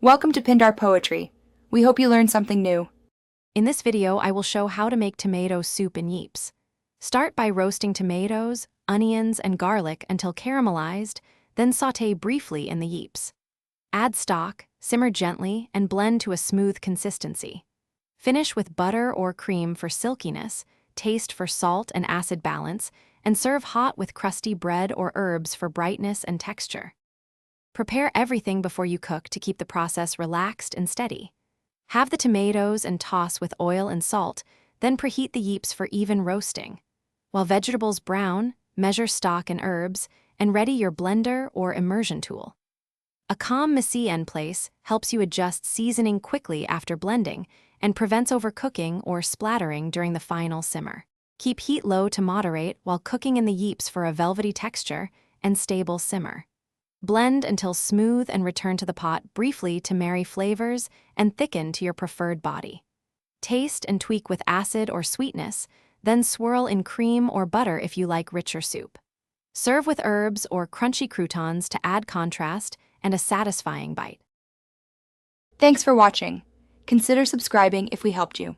Welcome to Pindar Poetry. We hope you learned something new. In this video, I will show how to make tomato soup in Yeeps. Start by roasting tomatoes, onions, and garlic until caramelized, then sauté briefly in the Yeeps. Add stock, simmer gently, and blend to a smooth consistency. Finish with butter or cream for silkiness, taste for salt and acid balance, and serve hot with crusty bread or herbs for brightness and texture. Prepare everything before you cook to keep the process relaxed and steady. Have the tomatoes and toss with oil and salt, then preheat the Yeeps for even roasting. While vegetables brown, measure stock and herbs, and ready your blender or immersion tool. A calm mise-en place helps you adjust seasoning quickly after blending and prevents overcooking or splattering during the final simmer. Keep heat low to moderate while cooking in the Yeeps for a velvety texture and stable simmer. Blend until smooth and return to the pot briefly to marry flavors and thicken to your preferred body. Taste and tweak with acid or sweetness, then swirl in cream or butter if you like richer soup. Serve with herbs or crunchy croutons to add contrast and a satisfying bite. Thanks for watching. Consider subscribing if we helped you.